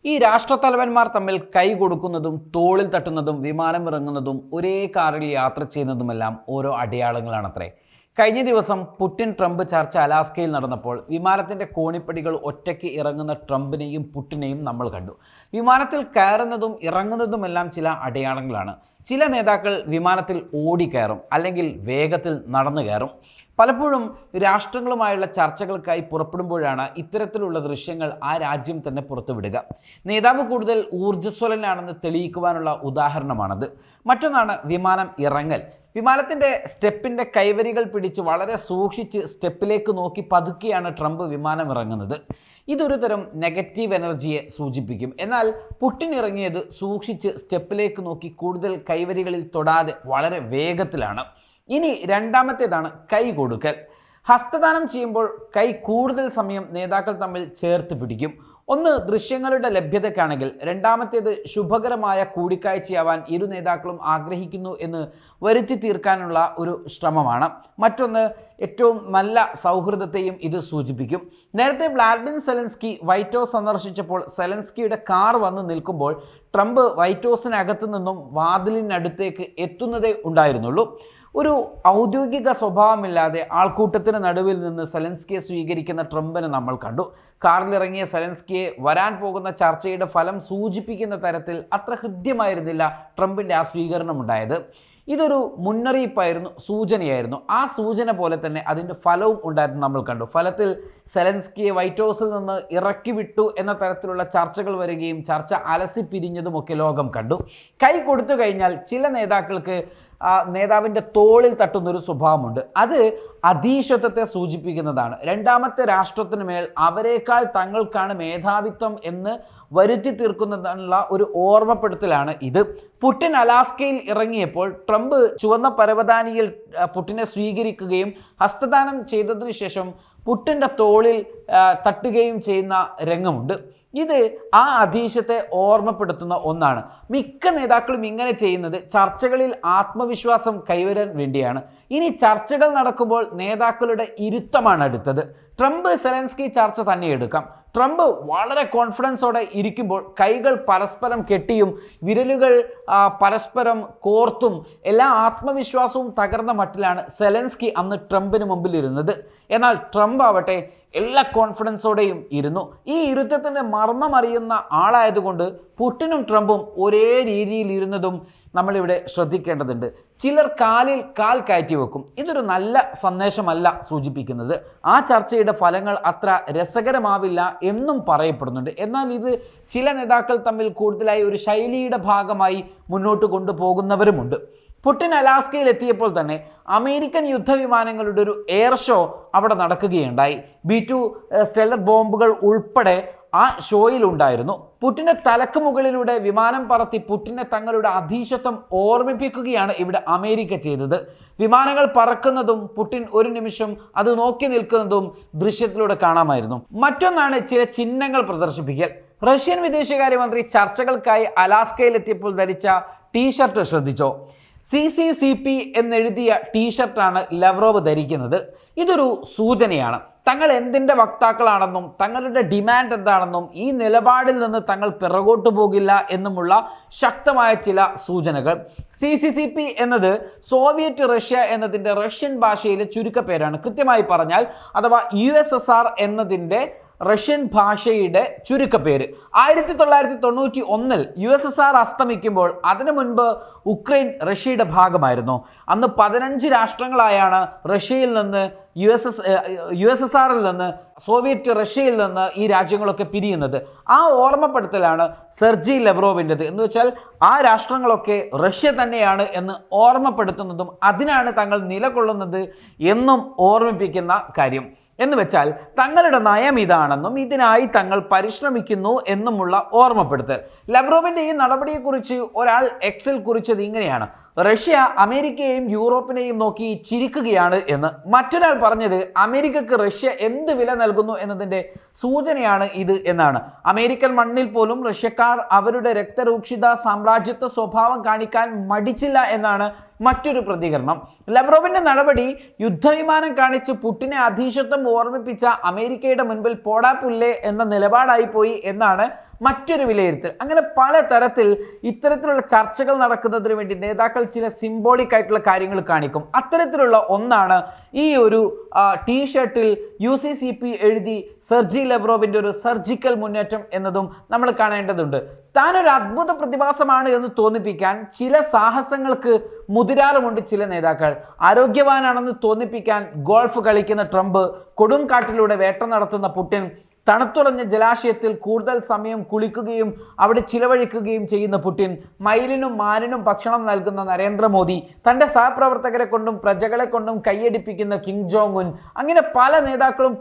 ഈ രാഷ്ട്രത്തലവന്മാർ തമ്മിൽ കൈ കൊടുക്കുന്നതും തോളിൽ തട്ടുന്നതും വിമാനം ഇറങ്ങുന്നതും ഒരേ കാറിൽ യാത്ര ചെയ്യുന്നതുമെല്ലാം ഓരോ അടയാളങ്ങളാണത്രേ. കഴിഞ്ഞ ദിവസം പുടിൻ ട്രംപ് ചർച്ച അലാസ്കയിൽ നടന്നപ്പോൾ വിമാനത്തിന്റെ കോണിപ്പടികൾ ഒറ്റയ്ക്ക് ഇറങ്ങുന്ന ട്രംപിനെയും പുടിനെയും നമ്മൾ കണ്ടു. വിമാനത്തിൽ കയറുന്നതും ഇറങ്ങുന്നതുമെല്ലാം ചില അടയാളങ്ങളാണ്. ചില നേതാക്കൾ വിമാനത്തിൽ ഓടിക്കയറും, അല്ലെങ്കിൽ വേഗത്തിൽ നടന്നു കയറും. പലപ്പോഴും രാഷ്ട്രങ്ങളുമായുള്ള ചർച്ചകൾക്കായി പുറപ്പെടുമ്പോഴാണ് ഇത്തരത്തിലുള്ള ദൃശ്യങ്ങൾ ആ രാജ്യം തന്നെ പുറത്തുവിടുക. നേതാവ് കൂടുതൽ ഊർജ്ജസ്വലനാണെന്ന് തെളിയിക്കുവാനുള്ള ഉദാഹരണമാണത്. മറ്റൊന്നാണ് വിമാനം ഇറങ്ങൽ. വിമാനത്തിൻ്റെ സ്റ്റെപ്പിൻ്റെ കൈവരികൾ പിടിച്ച് വളരെ സൂക്ഷിച്ച് സ്റ്റെപ്പിലേക്ക് നോക്കി പതുക്കെയാണ് ട്രംപ് വിമാനം ഇറങ്ങുന്നത്. ഇതൊരു തരം നെഗറ്റീവ് എനർജിയെ സൂചിപ്പിക്കും. എന്നാൽ പുടിൻ ഇറങ്ങിയത് സൂക്ഷിച്ച് സ്റ്റെപ്പിലേക്ക് നോക്കി കൂടുതൽ കൈവരികളിൽ തൊടാതെ വളരെ വേഗത്തിലാണ്. ഇനി രണ്ടാമത്തേതാണ് കൈ കൊടുക്കൽ. ഹസ്തദാനം ചെയ്യുമ്പോൾ കൈ കൂടുതൽ സമയം നേതാക്കൾ തമ്മിൽ ചേർത്ത് പിടിക്കും. ഒന്ന് ദൃശ്യങ്ങളുടെ ലഭ്യതയ്ക്കാണെങ്കിൽ, രണ്ടാമത്തേത് ശുഭകരമായ കൂടിക്കാഴ്ചയാവാൻ ഇരു നേതാക്കളും ആഗ്രഹിക്കുന്നു എന്ന് വരുത്തി തീർക്കാനുള്ള ഒരു ശ്രമമാണ്. മറ്റൊന്ന് ഏറ്റവും നല്ല സൗഹൃദത്തെയും ഇത് സൂചിപ്പിക്കും. നേരത്തെ വ്ളാഡിമിർ സെലൻസ്കി വൈറ്റ് ഹൗസ് സന്ദർശിച്ചപ്പോൾ സെലൻസ്കിയുടെ കാർ വന്ന് നിൽക്കുമ്പോൾ ട്രംപ് വൈറ്റ് ഹൗസിനകത്തു നിന്നും വാതിലിനടുത്തേക്ക് എത്തുന്നതേ ഉണ്ടായിരുന്നുള്ളൂ. ഒരു ഔദ്യോഗിക സ്വഭാവമില്ലാതെ ആൾക്കൂട്ടത്തിന് നടുവിൽ നിന്ന് സെലൻസ്കിയെ സ്വീകരിക്കുന്ന ട്രംപിനെ നമ്മൾ കണ്ടു. കാറിലിറങ്ങിയ സെലൻസ്കിയെ വരാൻ പോകുന്ന ചർച്ചയുടെ ഫലം സൂചിപ്പിക്കുന്ന തരത്തിൽ അത്ര ഹൃദ്യമായിരുന്നില്ല ട്രംപിൻ്റെ ആ സ്വീകരണം ഉണ്ടായത്. ഇതൊരു മുന്നറിയിപ്പായിരുന്നു, സൂചനയായിരുന്നു. ആ സൂചന പോലെ തന്നെ അതിൻ്റെ ഫലവും ഉണ്ടായിരുന്നു നമ്മൾ കണ്ടു. ഫലത്തിൽ സെലൻസ്കിയെ വൈറ്റ് ഹൗസിൽ നിന്ന് ഇറക്കി വിട്ടു എന്ന തരത്തിലുള്ള ചർച്ചകൾ വരികയും ചർച്ച അലസിപ്പിരിഞ്ഞതുമൊക്കെ ലോകം കണ്ടു. കൈ കൊടുത്തു കഴിഞ്ഞാൽ ചില നേതാക്കൾക്ക് നേതാവിൻ്റെ തോളിൽ തട്ടുന്നൊരു സ്വഭാവമുണ്ട്. അത് അധീശത്വത്തെ സൂചിപ്പിക്കുന്നതാണ്. രണ്ടാമത്തെ രാഷ്ട്രത്തിന് മേൽ അവരെക്കാൾ തങ്ങൾക്കാണ് മേധാവിത്വം എന്ന് വരുത്തി തീർക്കുന്നതിനുള്ള ഒരു ഓർമ്മപ്പെടുത്തലാണ് ഇത്. പുടിൻ അലാസ്കയിൽ ഇറങ്ങിയപ്പോൾ ട്രംപ് ചുവന്ന പരവതാനിയിൽ പുടിനെ സ്വീകരിക്കുകയും ഹസ്തദാനം ചെയ്തതിനു ശേഷം പുടിൻ്റെ തോളിൽ തട്ടുകയും ചെയ്യുന്ന രംഗമുണ്ട്. ഇത് ആ അധീശത്തെ ഓർമ്മപ്പെടുത്തുന്ന ഒന്നാണ്. മിക്ക നേതാക്കളും ഇങ്ങനെ ചെയ്യുന്നത് ചർച്ചകളിൽ ആത്മവിശ്വാസം കൈവരാൻ വേണ്ടിയാണ്. ഇനി ചർച്ചകൾ നടക്കുമ്പോൾ നേതാക്കളുടെ ഇരുത്തമാണ് അടുത്തത്. ട്രംപ് സെലൻസ്കി ചർച്ച തന്നെ എടുക്കാം. ട്രംപ് വളരെ കോൺഫിഡൻസോടെ ഇരിക്കുമ്പോൾ കൈകൾ പരസ്പരം കെട്ടിയും വിരലുകൾ പരസ്പരം കോർത്തും എല്ലാ ആത്മവിശ്വാസവും തകർന്ന മട്ടിലാണ് സെലൻസ്കി അന്ന് ട്രംപിന് മുമ്പിൽ ഇരുന്നത്. എന്നാൽ ട്രംപ് ആവട്ടെ എല്ലാ കോൺഫിഡൻസോടെയും ഇരുന്നു. ഈ ഇരുത്തത്തിൻ്റെ മർമ്മം അറിയുന്ന ആളായതുകൊണ്ട് പുടിനും ട്രംപും ഒരേ രീതിയിൽ ഇരുന്നതും നമ്മളിവിടെ ശ്രദ്ധിക്കേണ്ടതുണ്ട്. ചിലർ കാലിൽ കാൽ കയറ്റി വെക്കും. ഇതൊരു നല്ല സന്ദേശമല്ല സൂചിപ്പിക്കുന്നത്. ആ ചർച്ചയുടെ ഫലങ്ങൾ അത്ര രസകരമാവില്ല എന്നും പറയപ്പെടുന്നുണ്ട്. എന്നാൽ ഇത് ചില നേതാക്കൾ തമ്മിൽ കൂടുതലായി ഒരു ശൈലിയുടെ ഭാഗമായി മുന്നോട്ട് കൊണ്ടുപോകുന്നവരുമുണ്ട്. പുടിൻ അലാസ്കയിൽ എത്തിയപ്പോൾ തന്നെ അമേരിക്കൻ യുദ്ധവിമാനങ്ങളുടെ ഒരു എയർ ഷോ അവിടെ നടക്കുകയുണ്ടായി. B-2 സ്റ്റെല്ലർ ബോംബുകൾ ഉൾപ്പെടെ ആ ഷോയിലുണ്ടായിരുന്നു. പുടിൻ്റെ തലക്ക് മുകളിലൂടെ വിമാനം പറത്തി പുടിനെ തങ്ങളുടെ അധീശത്വം ഓർമ്മിപ്പിക്കുകയാണ് ഇവിടെ അമേരിക്ക ചെയ്തത്. വിമാനങ്ങൾ പറക്കുന്നതും പുടിൻ ഒരു നിമിഷം അത് നോക്കി നിൽക്കുന്നതും ദൃശ്യത്തിലൂടെ കാണാമായിരുന്നു. മറ്റൊന്നാണ് ചില ചിഹ്നങ്ങൾ പ്രദർശിപ്പിക്കൽ. റഷ്യൻ വിദേശകാര്യമന്ത്രി ചർച്ചകൾക്കായി അലാസ്കയിലെത്തിയപ്പോൾ ധരിച്ച ടീഷർട്ട് ശ്രദ്ധിച്ചോ? CCCP എന്നെഴുതിയ ടീഷർട്ടാണ് ലവ്റോവ് ധരിക്കുന്നത്. ഇതൊരു സൂചനയാണ്. തങ്ങൾ എന്തിൻ്റെ വക്താക്കളാണെന്നും തങ്ങളുടെ ഡിമാൻഡ് എന്താണെന്നും ഈ നിലപാടിൽ നിന്ന് തങ്ങൾ പിറകോട്ട് പോകില്ല എന്നുമുള്ള ശക്തമായ ചില സൂചനകൾ. CCCP എന്നത് സോവിയറ്റ് റഷ്യ എന്നതിൻ്റെ റഷ്യൻ ഭാഷയിലെ ചുരുക്കപ്പേരാണ്. കൃത്യമായി പറഞ്ഞാൽ അഥവാ USSR എന്നതിൻ്റെ റഷ്യൻ ഭാഷയുടെ ചുരുക്കപ്പേര്. 1991 USSR അസ്തമിക്കുമ്പോൾ അതിനു മുൻപ് ഉക്രൈൻ റഷ്യയുടെ ഭാഗമായിരുന്നു. അന്ന് 15 രാഷ്ട്രങ്ങളായാണ് റഷ്യയിൽ നിന്ന് USSRൽ നിന്ന് സോവിയറ്റ് റഷ്യയിൽ നിന്ന് ഈ രാജ്യങ്ങളൊക്കെ പിരിയുന്നത്. ആ ഓർമ്മപ്പെടുത്തലാണ് സെർജി ലവ്റോവിൻ്റെത്. എന്ന് വെച്ചാൽ ആ രാഷ്ട്രങ്ങളൊക്കെ റഷ്യ തന്നെയാണ് എന്ന് ഓർമ്മപ്പെടുത്തുന്നതും അതിനാണ് തങ്ങൾ നിലകൊള്ളുന്നത് എന്നും ഓർമ്മിപ്പിക്കുന്ന കാര്യം. എന്ന് വെച്ചാൽ തങ്ങളുടെ നയം ഇതാണെന്നും ഇതിനായി തങ്ങൾ പരിശ്രമിക്കുന്നു എന്നുമുള്ള ഓർമ്മപ്പെടുത്തൽ. ലവ്റോവിൻ്റെ ഈ നടപടിയെക്കുറിച്ച് ഒരാൾ എക്സിൽ കുറിച്ചത് ഇങ്ങനെയാണ്: റഷ്യ അമേരിക്കയെയും യൂറോപ്പിനെയും നോക്കി ചിരിക്കുകയാണ് എന്ന്. മറ്റൊരാൾ പറഞ്ഞത് അമേരിക്കക്ക് റഷ്യ എന്ത് വില നൽകുന്നു എന്നതിൻ്റെ സൂചനയാണ് ഇത് എന്നാണ്. അമേരിക്കൻ മണ്ണിൽ പോലും റഷ്യക്കാർ അവരുടെ രക്തരൂക്ഷിത സാമ്രാജ്യത്വ സ്വഭാവം കാണിക്കാൻ മടിച്ചില്ല എന്നാണ് മറ്റൊരു പ്രതികരണം. ലവ്റോവിൻ്റെ നടപടി യുദ്ധവിമാനം കാണിച്ച് പുടിനെ അധീശത്വം ഓർമ്മിപ്പിച്ച അമേരിക്കയുടെ മുൻപിൽ പോടാ പുല്ലേ എന്ന നിലപാടായി പോയി എന്നാണ് മറ്റൊരു വിലയിരുത്തൽ. അങ്ങനെ പലതരത്തിൽ ഇത്തരത്തിലുള്ള ചർച്ചകൾ നടക്കുന്നതിന് വേണ്ടി നേതാക്കൾ ചില സിംബോളിക് ആയിട്ടുള്ള കാര്യങ്ങൾ കാണിക്കും. അത്തരത്തിലുള്ള ഒന്നാണ് ഈ ഒരു ടീഷർട്ടിൽ UCCP എഴുതി സെർജി ലെവ്റോവിൻ്റെ ഒരു സർജിക്കൽ മുന്നേറ്റം എന്നതും നമ്മൾ കാണേണ്ടതുണ്ട്. താനൊരു അദ്ഭുത പ്രതിഭാസമാണ് എന്ന് തോന്നിപ്പിക്കാൻ ചില സാഹസങ്ങൾക്ക് മുതിരാറുമുണ്ട് ചില നേതാക്കൾ. ആരോഗ്യവാനാണെന്ന് തോന്നിപ്പിക്കാൻ ഗോൾഫ് കളിക്കുന്ന ട്രംപ്, കൊടുങ്കാട്ടിലൂടെ വേട്ട നടത്തുന്ന പുടിൻ, തണുത്തുറഞ്ഞ ജലാശയത്തിൽ കൂടുതൽ സമയം കുളിക്കുകയും അവിടെ ചിലവഴിക്കുകയും ചെയ്യുന്ന പുടിൻ, മയിലിനും മാനിനും ഭക്ഷണം നൽകുന്ന നരേന്ദ്രമോദി, തൻ്റെ സഹപ്രവർത്തകരെ കൊണ്ടും പ്രജകളെ കൊണ്ടും കൈയടിപ്പിക്കുന്ന കിം ജോങ് ഉൻ, അങ്ങനെ പല നേതാക്കളും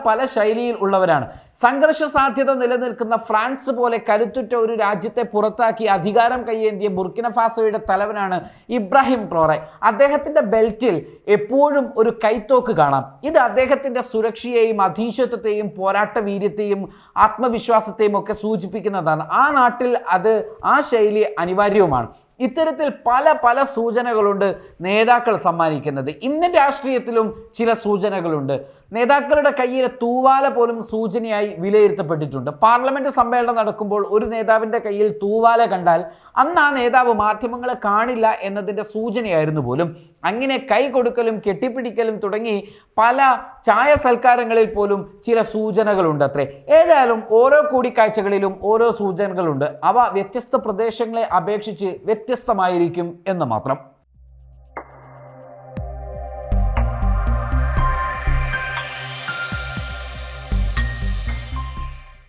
പല ശൈലിയിൽ ഉള്ളവരാണ്. സംഘർഷ സാധ്യത നിലനിൽക്കുന്ന ഫ്രാൻസ് പോലെ കരുത്തുറ്റ ഒരു രാജ്യത്തെ പുറത്താക്കി അധികാരം കയ്യേന്തിയ ബുർക്കിന ഫാസോയുടെ തലവനാണ് ഇബ്രാഹിം ട്രോറെ. അദ്ദേഹത്തിൻ്റെ ബെൽറ്റിൽ എപ്പോഴും ഒരു കൈത്തോക്ക് കാണാം. ഇത് അദ്ദേഹത്തിൻ്റെ സുരക്ഷയെയും അധീശത്വത്തെയും പോരാട്ട വീര്യത്തെയും ആത്മവിശ്വാസത്തെയും ഒക്കെ സൂചിപ്പിക്കുന്നതാണ്. ആ നാട്ടിൽ ആ ശൈലി അനിവാര്യവുമാണ്. ഇത്തരത്തിൽ പല സൂചനകളുണ്ട് നേതാക്കൾ സമ്മാനിക്കുന്നത്. ഇന്ത്യൻ രാഷ്ട്രീയത്തിലും ചില സൂചനകളുണ്ട്. നേതാക്കളുടെ കയ്യിലെ തൂവാല പോലും സൂചനയായി വിലയിരുത്തപ്പെട്ടിട്ടുണ്ട്. പാർലമെന്റ് സമ്മേളനം നടക്കുമ്പോൾ ഒരു നേതാവിൻ്റെ കയ്യിൽ തൂവാല കണ്ടാൽ അന്ന് ആ നേതാവ് മാധ്യമങ്ങളെ കാണില്ല എന്നതിൻ്റെ സൂചനയായിരുന്നു പോലും. അങ്ങനെ കൈ കൊടുക്കലും കെട്ടിപ്പിടിക്കലും തുടങ്ങി പല ചായ സൽക്കാരങ്ങളിൽ പോലും ചില സൂചനകളുണ്ട് അത്രേ. ഏതായാലും ഓരോ കൂടിക്കാഴ്ചകളിലും ഓരോ സൂചനകളുണ്ട്. അവ വ്യത്യസ്ത പ്രദേശങ്ങളെ അപേക്ഷിച്ച് വ്യത്യസ്തമായിരിക്കും എന്ന് മാത്രം.